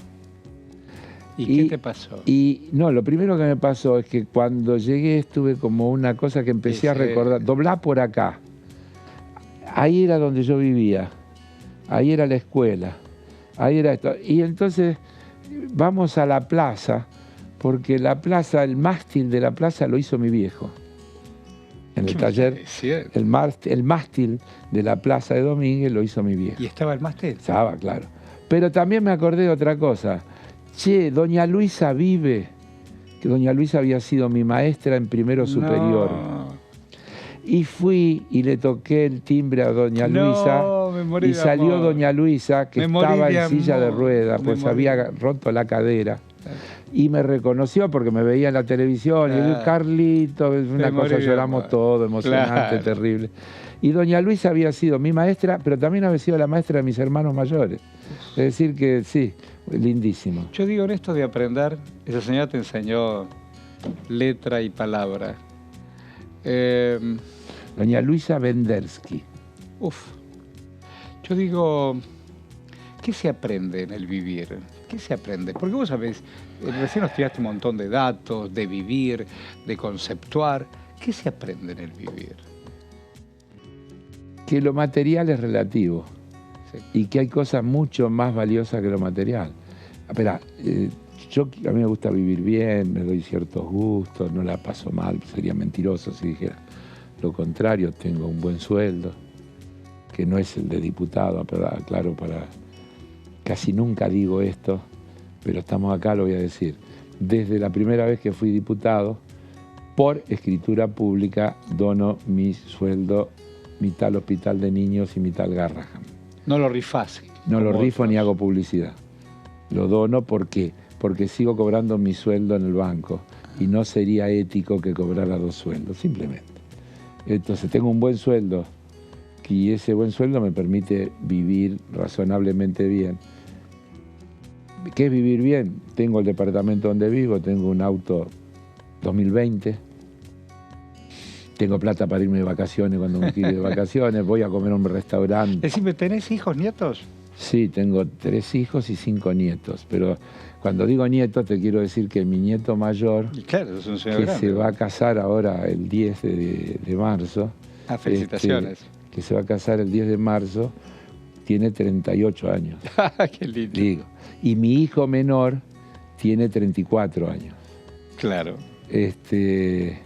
Speaker 1: ¿Y qué te pasó?
Speaker 2: Y no, lo primero que me pasó es que cuando llegué estuve como una cosa que empecé a recordar, doblá por acá. Ahí era donde yo vivía, ahí era la escuela, ahí era esto. Y entonces vamos a la plaza, porque la plaza, el mástil de la plaza lo hizo mi viejo. En el taller, el mástil de la plaza de Domínguez lo hizo mi viejo.
Speaker 1: ¿Y estaba el mástil?
Speaker 2: Estaba, claro. Pero también me acordé de otra cosa. Che, doña Luisa vive, que doña Luisa había sido mi maestra en primero superior.
Speaker 1: No.
Speaker 2: Y fui y le toqué el timbre a doña Luisa
Speaker 1: me morí
Speaker 2: y
Speaker 1: de
Speaker 2: salió
Speaker 1: amor.
Speaker 2: doña Luisa, que
Speaker 1: Me morí
Speaker 2: estaba
Speaker 1: de
Speaker 2: en silla de
Speaker 1: amor.
Speaker 2: ruedas,
Speaker 1: Me
Speaker 2: pues
Speaker 1: morí.
Speaker 2: había roto la cadera. Y me reconoció porque me veía en la televisión y
Speaker 1: Claro.
Speaker 2: dijo, Carlito, es una
Speaker 1: Me morí
Speaker 2: cosa,
Speaker 1: de
Speaker 2: lloramos
Speaker 1: amor.
Speaker 2: todo, emocionante,
Speaker 1: Claro.
Speaker 2: terrible. Y doña Luisa había sido mi maestra, pero también había sido la maestra de mis hermanos mayores. Es decir que sí, lindísimo.
Speaker 1: Yo digo, en esto de aprender, esa señora te enseñó letra y palabra.
Speaker 2: Doña Luisa Vendersky.
Speaker 1: Yo digo, ¿qué se aprende en el vivir? ¿Qué se aprende? Porque vos sabés, recién nos tiraste un montón de datos, de vivir, de conceptuar. ¿Qué se aprende en el vivir?
Speaker 2: Que lo material es relativo.
Speaker 1: Sí.
Speaker 2: Y que hay cosas mucho más valiosas que lo material. Espera, a mí me gusta vivir bien, me doy ciertos gustos, no la paso mal, sería mentiroso si dijera lo contrario, tengo un buen sueldo, que no es el de diputado, pero claro, casi nunca digo esto, pero estamos acá, lo voy a decir. Desde la primera vez que fui diputado, por escritura pública, dono mi sueldo, mitad al hospital de niños y mitad al Garrahan.
Speaker 1: No lo rifás.
Speaker 2: No lo
Speaker 1: como
Speaker 2: rifo
Speaker 1: otros.
Speaker 2: ni hago publicidad. Lo dono porque sigo cobrando mi sueldo en el banco y no sería ético que cobrara 2 sueldos, simplemente. Entonces tengo un buen sueldo y ese buen sueldo me permite vivir razonablemente bien. ¿Qué es vivir bien? Tengo el departamento donde vivo, tengo un auto 2020, tengo plata para irme de vacaciones cuando me quiero ir de vacaciones, voy a comer a un restaurante.
Speaker 1: Decime, ¿tenés hijos, nietos?
Speaker 2: Sí, tengo 3 hijos y 5 nietos, pero cuando digo nietos te quiero decir que mi nieto mayor,
Speaker 1: Y claro, es un señor
Speaker 2: que
Speaker 1: grande.
Speaker 2: se va a casar ahora el 10 de marzo,
Speaker 1: Ah, felicitaciones.
Speaker 2: que se va a casar el 10 de marzo, tiene 38 años,
Speaker 1: Qué lindo.
Speaker 2: digo. Y mi hijo menor tiene 34 años.
Speaker 1: Claro.
Speaker 2: Qué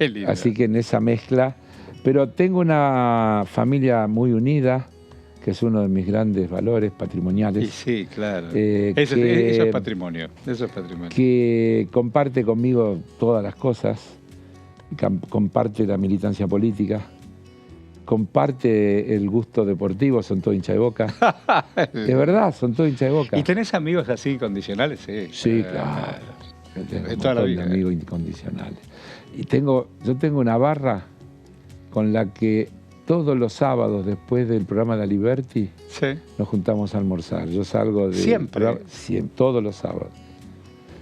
Speaker 1: Lindo.
Speaker 2: Así que en esa mezcla, pero tengo una familia muy unida, que es uno de mis grandes valores patrimoniales.
Speaker 1: Y sí, claro.
Speaker 2: Eso
Speaker 1: es patrimonio. Eso es patrimonio.
Speaker 2: Que comparte conmigo todas las cosas, comparte la militancia política, comparte el gusto deportivo, son todos hincha de Boca. De verdad, son todos hincha de Boca.
Speaker 1: ¿Y tenés amigos así incondicionales? Sí.
Speaker 2: Sí, claro. Yo tengo
Speaker 1: De
Speaker 2: un
Speaker 1: toda la
Speaker 2: montón
Speaker 1: vida.
Speaker 2: de amigos incondicionales. Y yo tengo una barra con la que todos los sábados después del programa de Aliberti
Speaker 1: Sí.
Speaker 2: nos juntamos a almorzar. Yo salgo de...
Speaker 1: ¿Siempre?
Speaker 2: Todos los sábados.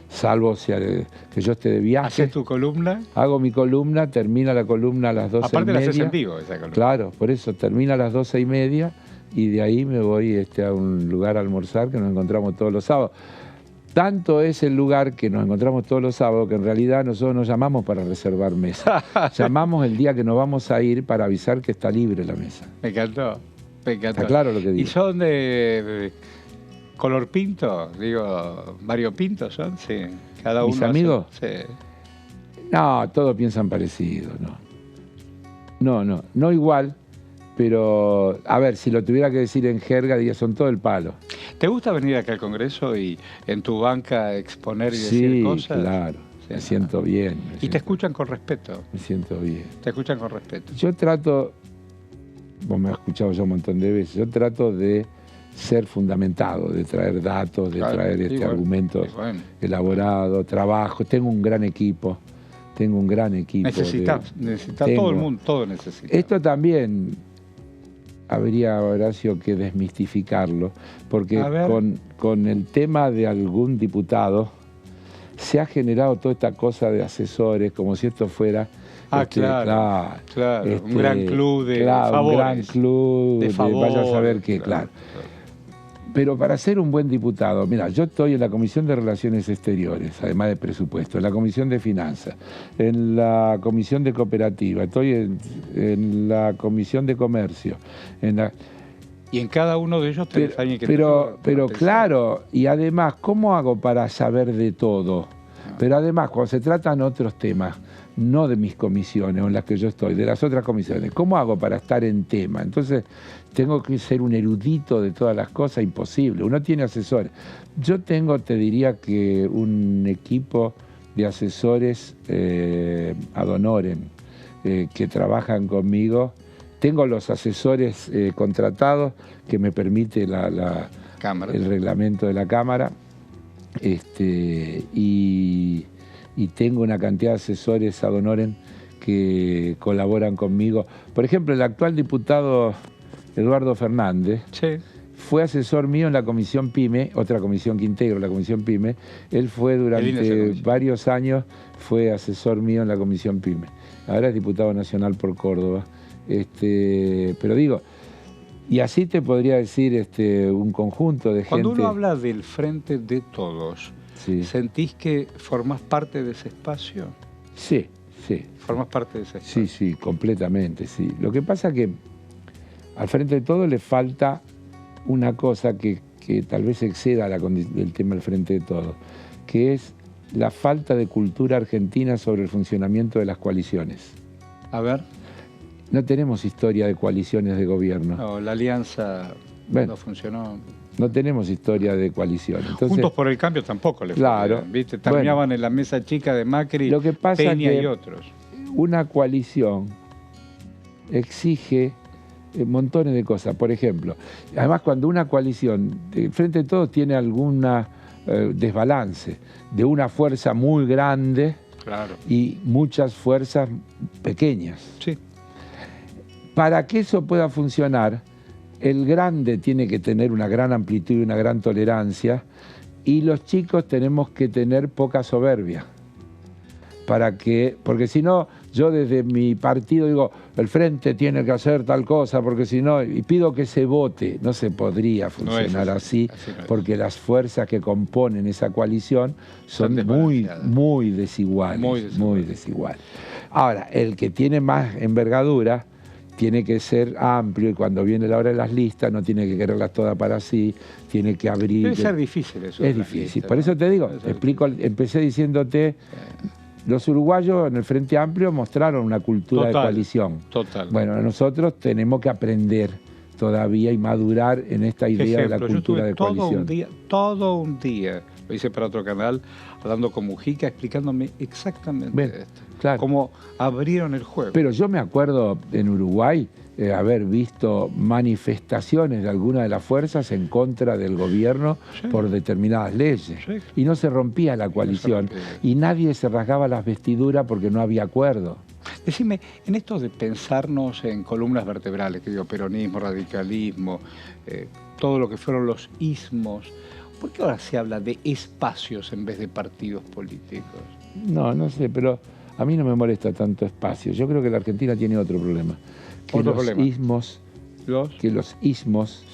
Speaker 2: Salvo que yo esté de viaje.
Speaker 1: ¿Haces tu columna?
Speaker 2: Hago mi columna, termina la columna a las 12:30.
Speaker 1: Aparte la haces en vivo esa columna.
Speaker 2: Claro, por eso termina a las 12:30 y de ahí me voy a un lugar a almorzar que nos encontramos todos los sábados. Tanto es el lugar que nos encontramos todos los sábados que en realidad nosotros no llamamos para reservar mesa. Llamamos el día que nos vamos a ir para avisar que está libre la mesa.
Speaker 1: Me encantó. Me encantó.
Speaker 2: ¿Está claro lo que digo?
Speaker 1: ¿Y son de color pinto? Digo, variopintos son, sí. Cada uno.
Speaker 2: ¿Mis amigos?
Speaker 1: Sí.
Speaker 2: No, todos piensan parecido, no. No igual, pero a ver, si lo tuviera que decir en jerga, diría, son todo el palo.
Speaker 1: ¿Te gusta venir acá al Congreso y en tu banca exponer y
Speaker 2: Sí,
Speaker 1: decir cosas?
Speaker 2: claro,
Speaker 1: Sí,
Speaker 2: me siento bien.
Speaker 1: Y te escuchan con respeto.
Speaker 2: Me siento bien.
Speaker 1: Te escuchan con respeto.
Speaker 2: Yo trato, vos me has escuchado ya un montón de veces, yo trato de ser fundamentado, de traer datos, de
Speaker 1: Claro,
Speaker 2: traer
Speaker 1: sí, bueno,
Speaker 2: argumentos
Speaker 1: sí, bueno.
Speaker 2: elaborados, trabajo. Tengo un gran equipo.
Speaker 1: Necesita
Speaker 2: Tengo.
Speaker 1: todo el mundo, todo necesita.
Speaker 2: Esto también habría, Horacio, que desmistificarlo, porque
Speaker 1: A ver.
Speaker 2: con el tema de algún diputado se ha generado toda esta cosa de asesores, como si esto fuera...
Speaker 1: Claro, un gran club de
Speaker 2: claro,
Speaker 1: favores.
Speaker 2: un gran club
Speaker 1: de favores.
Speaker 2: vaya a saber qué, claro. Pero para ser un buen diputado, mira, yo estoy en la Comisión de Relaciones Exteriores, además de presupuesto, en la Comisión de Finanzas, en la Comisión de Cooperativa, estoy en la Comisión de Comercio,
Speaker 1: Y en cada uno de ellos tenés alguien que te
Speaker 2: pero
Speaker 1: ayuda a pensar.
Speaker 2: claro, y además, ¿cómo hago para saber de todo? Pero además, cuando se tratan otros temas, no de mis comisiones o en las que yo estoy, de las otras comisiones, ¿cómo hago para estar en tema? Entonces, tengo que ser un erudito de todas las cosas, imposible. Uno tiene asesores. Yo tengo, te diría que un equipo de asesores ad honorem que trabajan conmigo. Tengo los asesores contratados que me permite el reglamento de la Cámara. Y tengo una cantidad de asesores ad honorem que colaboran conmigo. Por ejemplo, el actual diputado Eduardo Fernández fue asesor mío en la Comisión PYME, otra comisión que integro, la Comisión PYME. Él fue durante varios años, fue asesor mío en la Comisión PYME. Ahora es diputado nacional por Córdoba. Pero digo, y así te podría decir un conjunto de gente...
Speaker 1: Cuando uno habla del Frente de Todos,
Speaker 2: sí.
Speaker 1: ¿sentís que formás parte de ese espacio?
Speaker 2: Sí, sí.
Speaker 1: ¿Formás parte de ese espacio?
Speaker 2: Sí, completamente, sí. Lo que pasa es que al Frente de Todos le falta una cosa que tal vez exceda el tema del Frente de Todos, que es la falta de cultura argentina sobre el funcionamiento de las coaliciones.
Speaker 1: A ver.
Speaker 2: No tenemos historia de coaliciones de gobierno.
Speaker 1: No, la alianza no funcionó.
Speaker 2: No tenemos historia de coaliciones. Entonces,
Speaker 1: Juntos por el Cambio tampoco le fue bien, ¿viste? Terminaban en la mesa chica de Macri,
Speaker 2: lo que pasa
Speaker 1: Peña
Speaker 2: que
Speaker 1: y otros.
Speaker 2: Una coalición exige montones de cosas. Por ejemplo, además cuando una coalición, Frente de Todos tiene alguna desbalance de una fuerza muy grande y muchas fuerzas pequeñas.
Speaker 1: Sí.
Speaker 2: Para que eso pueda funcionar, el grande tiene que tener una gran amplitud y una gran tolerancia, y los chicos tenemos que tener poca soberbia. Porque si no, yo desde mi partido digo, el Frente tiene que hacer tal cosa, porque si no, y pido que se vote. No se podría funcionar así porque las fuerzas que componen esa coalición son muy desiguales. Muy desiguales. Ahora, el que tiene más envergadura tiene que ser amplio, y cuando viene la hora de las listas no tiene que quererlas todas para sí, tiene que abrir...
Speaker 1: Debe ser difícil eso.
Speaker 2: Es difícil, listas, por eso te digo, empecé diciéndote... Los uruguayos en el Frente Amplio mostraron una cultura de coalición.
Speaker 1: Total.
Speaker 2: Bueno, nosotros tenemos que aprender todavía y madurar en esta idea de la cultura de coalición.
Speaker 1: Todo un día, lo hice para otro canal, hablando con Mujica, explicándome exactamente esto.
Speaker 2: Claro.
Speaker 1: Cómo abrieron el juego.
Speaker 2: Pero yo me acuerdo en Uruguay haber visto manifestaciones de alguna de las fuerzas en contra del gobierno por determinadas leyes. Sí. Y no se rompía la coalición. Y nadie se rasgaba las vestiduras porque no había acuerdo.
Speaker 1: Decime, en esto de pensarnos en columnas vertebrales, que digo, peronismo, radicalismo, todo lo que fueron los ismos, ¿por qué ahora se habla de espacios en vez de partidos políticos?
Speaker 2: No sé, pero a mí no me molesta tanto espacio. Yo creo que la Argentina tiene otro problema. Que los ismos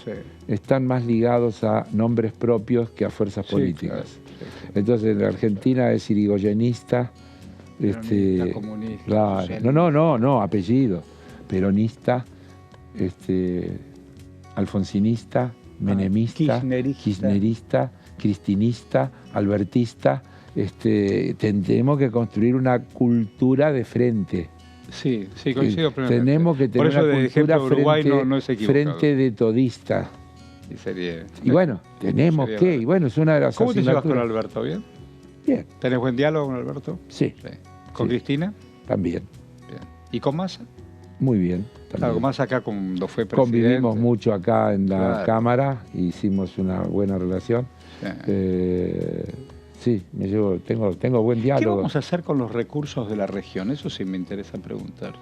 Speaker 2: están más ligados a nombres propios que a fuerzas políticas. Claro. Entonces, la Argentina es irigoyenista,
Speaker 1: comunista,
Speaker 2: claro. No, apellido. Peronista, alfonsinista, menemista, kirchnerista, cristinista, albertista. Tenemos que construir una cultura de frente.
Speaker 1: Sí, coincido plenamente.
Speaker 2: Tenemos que tener una cultura
Speaker 1: Uruguay no es
Speaker 2: frente de todista. Y bueno, tenemos que, y bueno, es una de las
Speaker 1: ¿Cómo te llevas con Alberto? ¿Bien?
Speaker 2: Bien.
Speaker 1: ¿Tenés buen diálogo con Alberto?
Speaker 2: Sí.
Speaker 1: ¿Con Cristina?
Speaker 2: También.
Speaker 1: Bien. ¿Y con Massa?
Speaker 2: Muy bien.
Speaker 1: Claro, con Massa acá cuando fue presidente.
Speaker 2: Convivimos mucho acá en la Cámara, hicimos una buena relación. Sí, tengo buen diálogo.
Speaker 1: ¿Qué vamos a hacer con los recursos de la región? Eso sí me interesa preguntarte.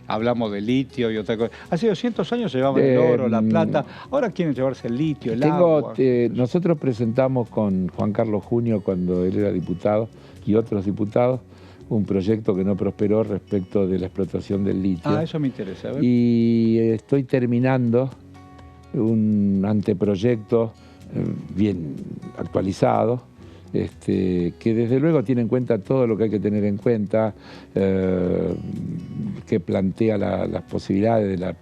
Speaker 1: Hablamos de litio y otra cosa. Hace 200 años llevaban el oro, la plata. Ahora quieren llevarse el litio, el agua.
Speaker 2: Nosotros presentamos con Juan Carlos Junio, cuando él era diputado, y otros diputados, un proyecto que no prosperó respecto de la explotación del litio.
Speaker 1: Eso me interesa.
Speaker 2: Y estoy terminando un anteproyecto bien actualizado, que desde luego tiene en cuenta todo lo que hay que tener en cuenta, que plantea las posibilidades de la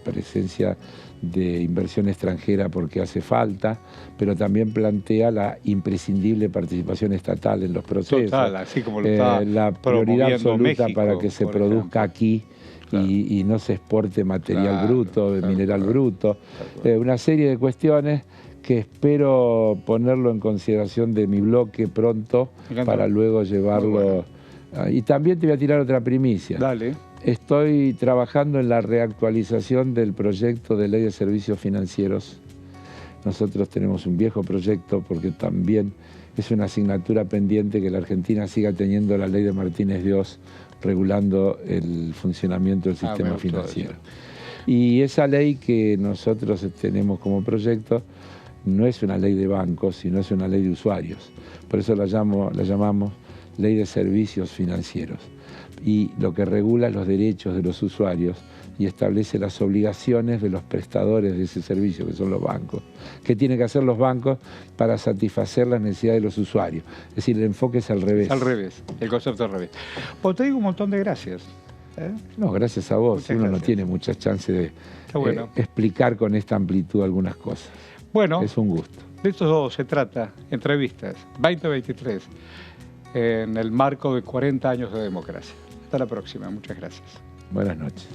Speaker 2: presencia de inversión extranjera porque hace falta, pero también plantea la imprescindible participación estatal en los procesos.
Speaker 1: Total, así como lo está
Speaker 2: la prioridad absoluta
Speaker 1: México,
Speaker 2: para que se produzca aquí. Claro. Y no se exporte material bruto, mineral bruto. Una serie de cuestiones que espero ponerlo en consideración de mi bloque pronto para luego llevarlo. Y también te voy a tirar otra primicia.
Speaker 1: Dale.
Speaker 2: Estoy trabajando en la reactualización del proyecto de ley de servicios financieros. Nosotros tenemos un viejo proyecto porque también es una asignatura pendiente que la Argentina siga teniendo la ley de Martínez Dios regulando el funcionamiento del sistema financiero. Y esa ley que nosotros tenemos como proyecto no es una ley de bancos, sino es una ley de usuarios. Por eso la llamamos ley de servicios financieros. Y lo que regula los derechos de los usuarios y establece las obligaciones de los prestadores de ese servicio, que son los bancos. ¿Qué tienen que hacer los bancos para satisfacer las necesidades de los usuarios? Es decir, el enfoque es al revés.
Speaker 1: Al revés, el concepto al revés. Pues te digo un montón de gracias.
Speaker 2: No, gracias a vos. Uno no tiene muchas chances de explicar con esta amplitud algunas cosas.
Speaker 1: Bueno,
Speaker 2: es un gusto.
Speaker 1: De esto se trata, entrevistas 2023, en el marco de 40 años de democracia. Hasta la próxima, muchas gracias.
Speaker 2: Buenas noches.